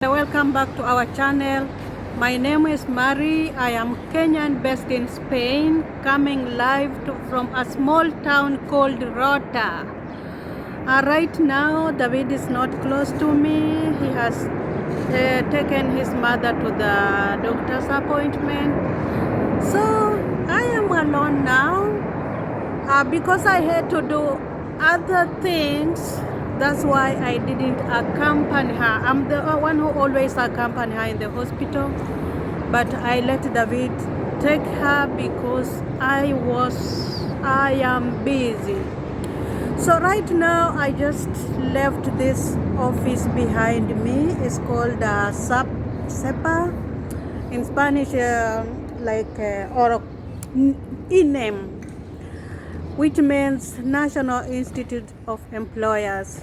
Welcome back to our channel. My name is Mary. I am Kenyan based in Spain, coming live from a small town called Rota. Right now, David is not close to me. He has taken his mother to the doctor's appointment. So I am alone now because I had to do other things. That's why I didn't accompany her. I'm the one who always accompany her in the hospital, but I let David take her because I am busy. So right now I just left this office behind me. It's called SEPA in Spanish, or INEM, which means National Institute of Employers.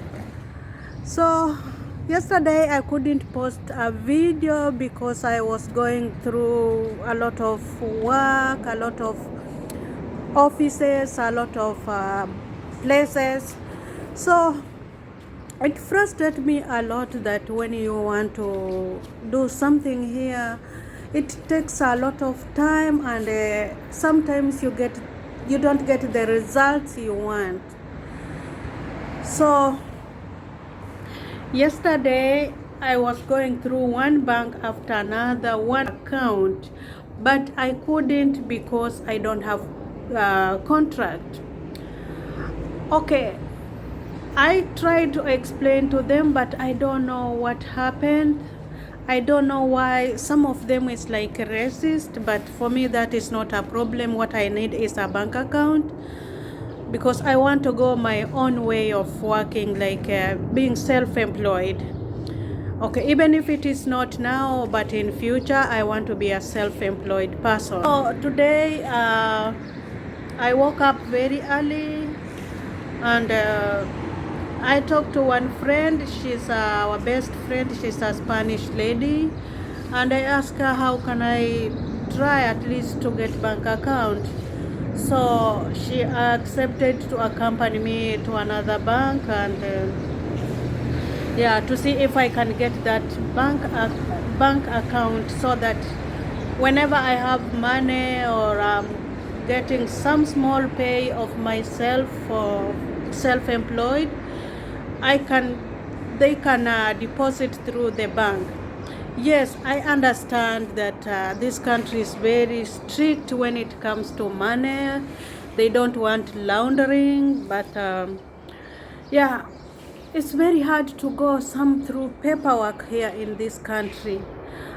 So yesterday I couldn't post a video because I was going through a lot of work, a lot of offices, a lot of places. So it frustrated me a lot that when you want to do something here, it takes a lot of time, and sometimes you don't get the results you want. So yesterday I was going through one bank after another, one account, but I couldn't because I don't have contract. Okay, I tried to explain to them, but I don't know what happened. I don't know why. Some of them is like racist, but for me that is not a problem. What I need is a bank account because I want to go my own way of working, like being self-employed. Okay, even if it is not now, but in future I want to be a self-employed person. So today I woke up very early, and I talked to one friend. She's our best friend. She's a Spanish lady, and I asked her how can I try at least to get bank account. So she accepted to accompany me to another bank, and to see if I can get that bank account, so that whenever I have money or getting some small pay of myself for self-employed, they can deposit through the bank. Yes, I understand that this country is very strict when it comes to money. They don't want laundering, but it's very hard to go through paperwork here in this country.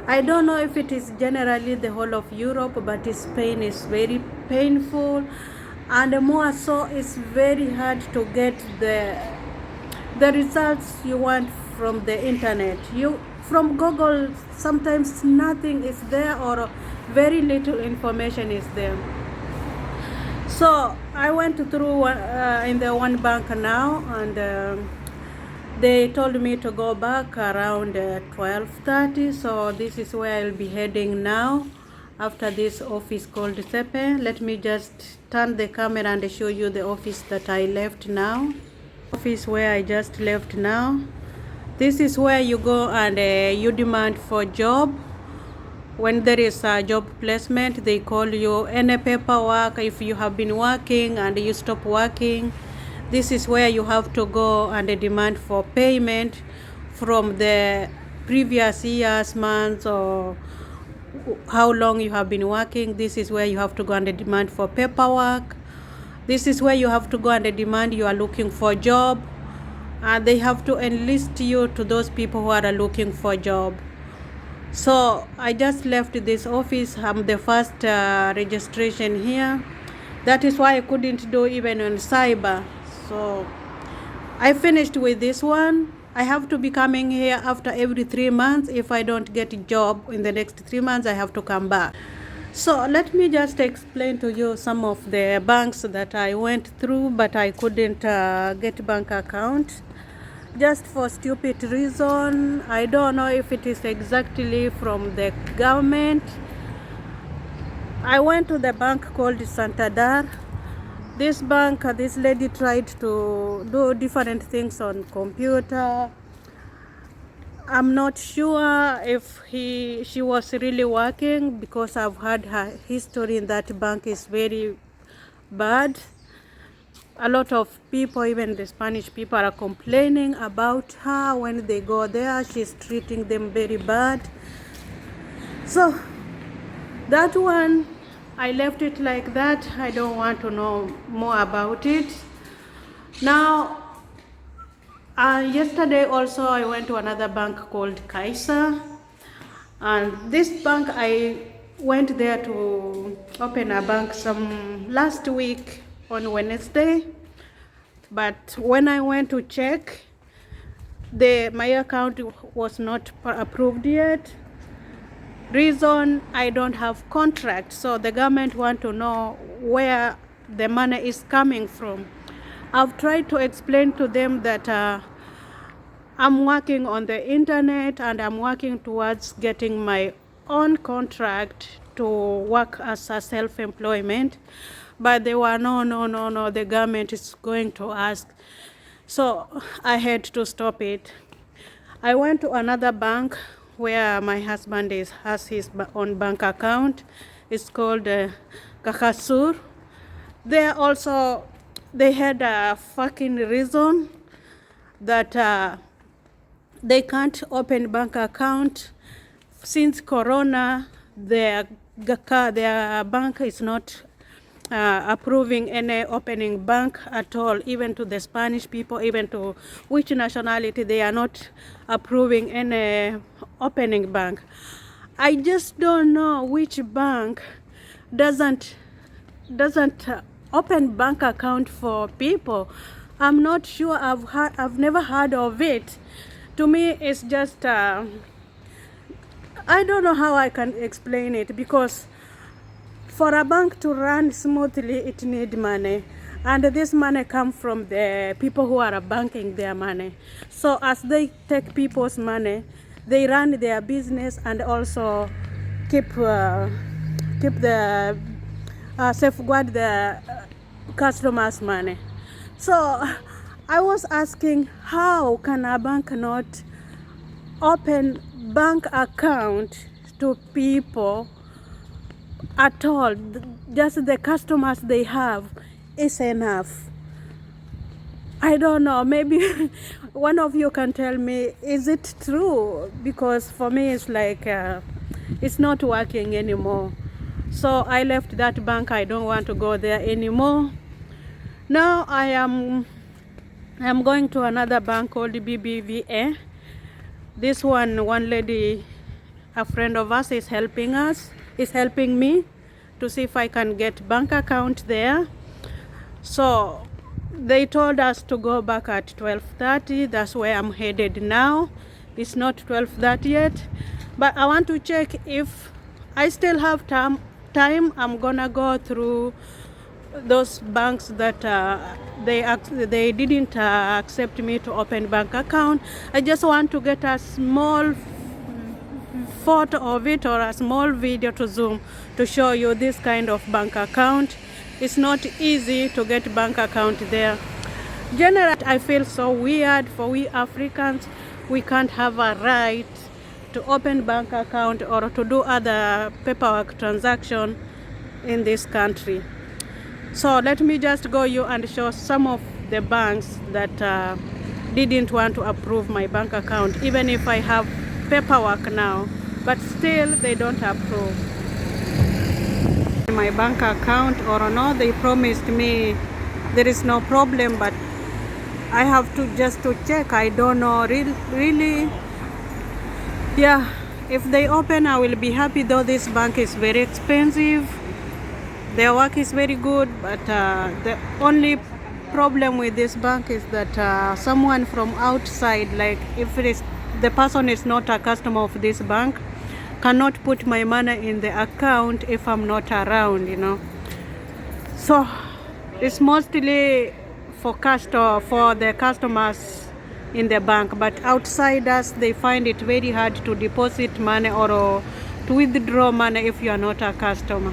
I don't know if it is generally the whole of Europe, but Spain is very painful, and more so it's very hard to get the results you want from the internet. From Google, sometimes nothing is there, or very little information is there. So I went through in the one bank now, and they told me to go back around 12:30. So this is where I'll be heading now after this office called Sepe. Let me just turn the camera and show you the office that I left now. Office where I just left now. This is where you go and you demand for job. When there is a job placement, they call you any paperwork. If you have been working and you stop working, this is where you have to go and demand for payment from the previous years, months, or how long you have been working. This is where you have to go and demand for paperwork. This is where you have to go and demand you are looking for a job, and they have to enlist you to those people who are looking for a job. So I just left this office. I'm the first registration here. That is why I couldn't do even on cyber. So I finished with this one. I have to be coming here after every 3 months. If I don't get a job in the next 3 months, I have to come back. So let me just explain to you some of the banks that I went through, but I couldn't get bank account just for stupid reason. I don't know if it is exactly from the government. I went to the bank called Santander. This bank, this lady tried to do different things on computer. I'm not sure if she was really working, because I've heard her history in that bank is very bad. A lot of people, even the Spanish people, are complaining about her. When they go there, she's treating them very bad. So that one, I left it like that. I don't want to know more about it. Now, yesterday also I went to another bank called Kaiser, and this bank I went there to open a bank last week on Wednesday, but when I went to check, my account was not approved yet. Reason, I don't have contract, so the government want to know where the money is coming from. I've tried to explain to them that I'm working on the internet and I'm working towards getting my own contract to work as a self-employment, but they were no, the government is going to ask. So I had to stop it. I went to another bank where my husband has his own bank account. It's called Kakasur. There also, they had a fucking reason that they can't open bank account since Corona. Their bank is not approving any opening bank at all, even to the Spanish people, even to which nationality, they are not approving any opening bank. I just don't know which bank doesn't open bank account for people. I'm not sure. I've never heard of it. To me, it's just I don't know how I can explain it, because for a bank to run smoothly, it needs money, and this money comes from the people who are banking their money. So as they take people's money, they run their business and also keep the safeguard the customers' money. So I was asking, how can a bank not open bank account to people at all? Just the customers they have is enough. I don't know, maybe one of you can tell me, is it true? Because for me it's like it's not working anymore. So I left that bank. I don't want to go there anymore. Now I'm going to another bank called BBVA. This one lady, a friend of us, is helping me to see if I can get bank account there. So they told us to go back at 12:30. That's where I'm headed now. It's not 12:30 yet, but I want to check if I still have time. I'm gonna go through those banks that they didn't accept me to open bank account. I just want to get a small photo of it or a small video to zoom to show you this kind of bank account. It's not easy to get bank account there. Generally, I feel so weird for we Africans. We can't have a right to open bank account or to do other paperwork transaction in this country. So let me just go you and show some of the banks that didn't want to approve my bank account, even if I have paperwork now, but still they don't approve my bank account. Or no, they promised me there is no problem, but I have to just to check. I don't know really. Yeah, if they open, I will be happy, though this bank is very expensive. Their work is very good, but the only problem with this bank is that someone from outside, like if the person is not a customer of this bank, cannot put my money in the account if I'm not around, you know. So it's mostly for the customers in the bank, but outsiders, they find it very hard to deposit money or to withdraw money if you are not a customer.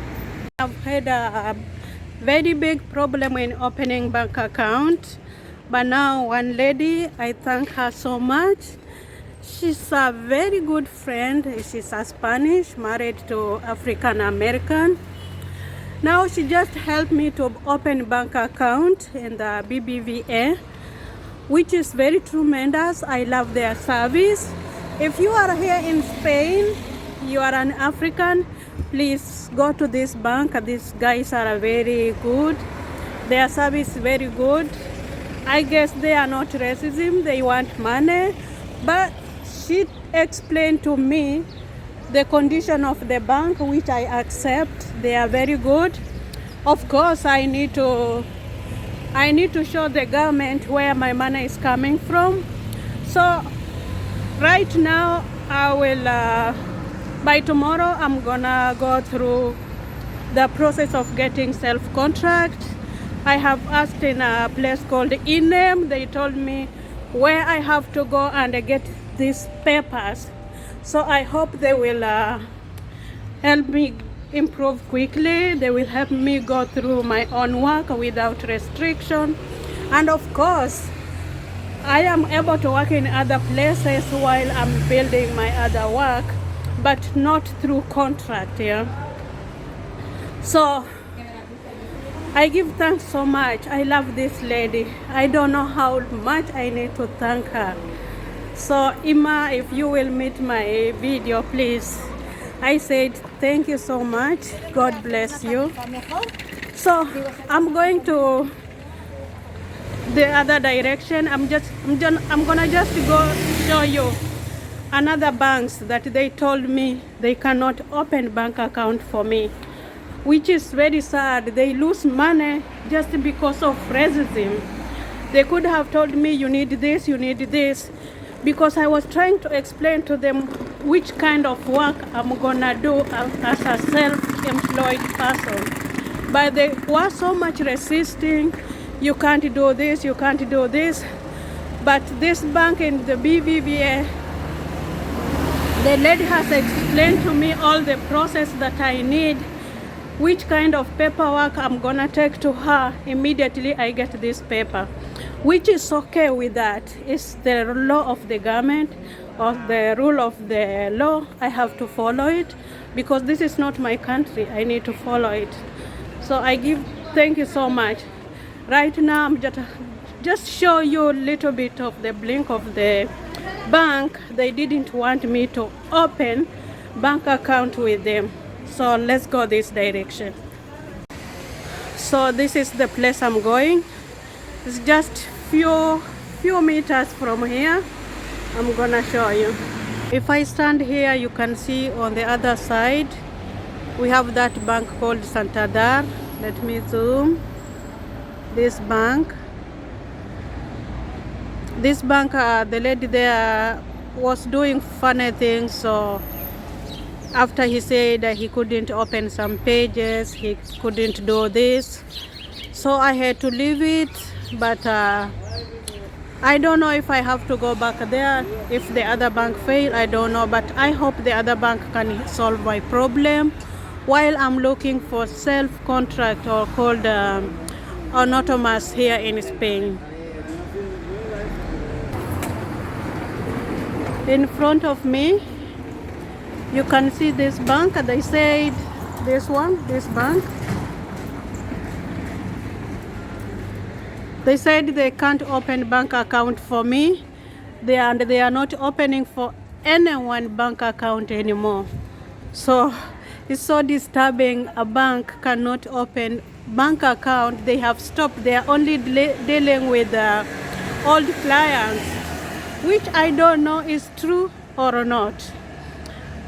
I've had a very big problem in opening bank account, but now one lady, I thank her so much. She's a very good friend. She's a Spanish, married to African American. Now she just helped me to open bank account in the BBVA, which is very tremendous. I love their service. If you are here in Spain, you are an African, please go to this bank. These guys are very good. Their service is very good. I guess they are not racism, they want money, but she explained to me the condition of the bank, which I accept. They are very good. Of course, I need to show the government where my money is coming from. So right now, I will, by tomorrow, I'm gonna go through the process of getting self-contract. I have asked in a place called INEM. They told me where I have to go and get these papers. So I hope they will help me improve quickly. They will help me go through my own work without restriction. And of course, I am able to work in other places while I'm building my other work, but not through contract, yeah. So I give thanks so much. I love this lady. I don't know how much I need to thank her. So Ima, if you will meet my video, please. I said thank you so much. God bless you. So I'm going to the other direction. I'm gonna just go show you another banks that they told me they cannot open bank account for me, which is very sad. They lose money just because of racism. They could have told me you need this, because I was trying to explain to them which kind of work I'm gonna do as a self-employed person. But they were so much resisting. You can't do this, you can't do this. But this bank in the BBVA, the lady has explained to me all the process that I need, which kind of paperwork I'm gonna take to her. Immediately I get this paper, which is okay with that. It's the law of the government or the rule of the law. I have to follow it because this is not my country. I need to follow it. So thank you so much. Right now I'm just show you a little bit of the blink of the bank. They didn't want me to open bank account with them. So let's go this direction. So this is the place I'm going. It's just few meters from here. I'm gonna show you. If I stand here, you can see on the other side we have that bank called Santander. Let me zoom. This bank, the lady there was doing funny things. So after he said that he couldn't open some pages, he couldn't do this, so I had to leave it. But I don't know if I have to go back there. If the other bank failed, I don't know, but I hope the other bank can solve my problem while I'm looking for self-contract, or called autonomous, here in Spain. In front of me you can see this bank. They said this bank, they said they can't open bank account for me. They are not opening for anyone bank account anymore. So it's so disturbing. A bank cannot open bank account. They have stopped. They are only dealing with old clients, which I don't know is true or not.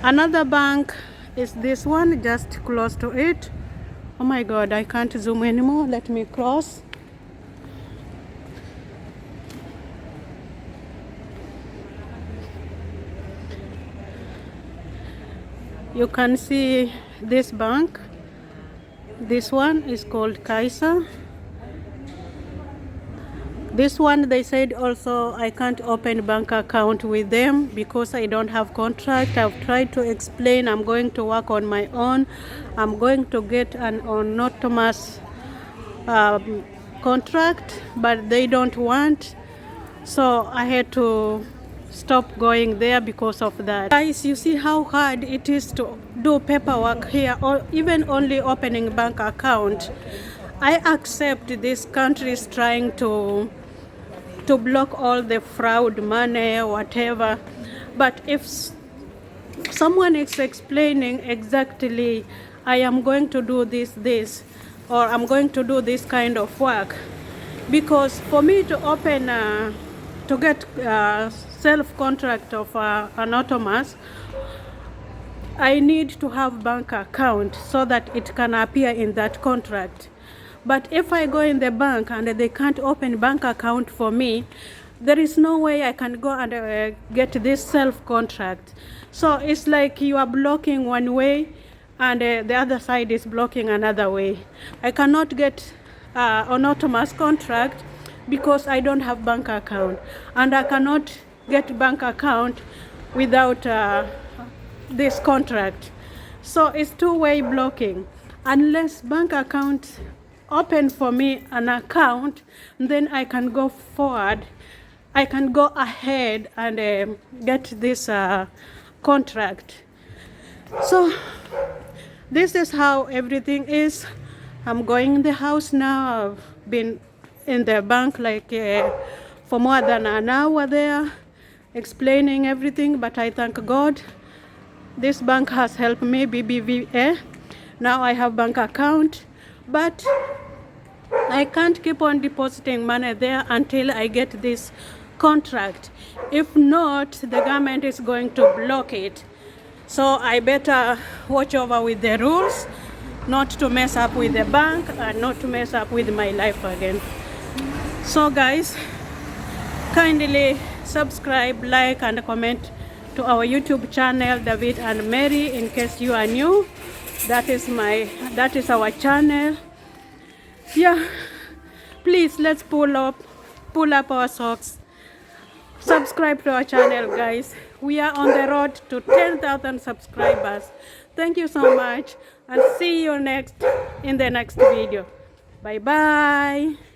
Another bank is this one, just close to it. Oh my God, I can't zoom anymore. Let me cross. You can see this bank. This one is called Kaiser. This one, they said also I can't open bank account with them because I don't have contract. I've tried to explain I'm going to work on my own. I'm going to get an autonomous contract, but they don't want. So I had to stop going there because of that. Guys, you see how hard it is to do paperwork here, or even only opening bank account. I accept this country is trying to block all the fraud money, whatever, but if someone is explaining exactly, I am going to do this, or I'm going to do this kind of work, because for me to open to get self contract of an autonomous, I need to have bank account so that it can appear in that contract. But if I go in the bank and they can't open bank account for me, there is no way I can go and get this self contract. So it's like you are blocking one way and the other side is blocking another way. I cannot get an autonomous contract because I don't have bank account, and I cannot get bank account without this contract. So it's two-way blocking. Unless bank account open for me an account, then I can go forward, I can go ahead and get this contract. So this is how everything is. I'm going in the house now. I've been in the bank like for more than an hour there explaining everything, but I thank God this bank has helped me, BBVA. Now I have bank account, but I can't keep on depositing money there until I get this contract. If not, the government is going to block it. So I better watch over with the rules, not to mess up with the bank and not to mess up with my life again. So guys, kindly subscribe, like and comment to our YouTube channel, David and Mary, in case you are new. That is our channel. Yeah, please let's pull up our socks. Subscribe to our channel, guys. We are on the road to 10,000 subscribers. Thank you so much, and see you in the next video. Bye bye.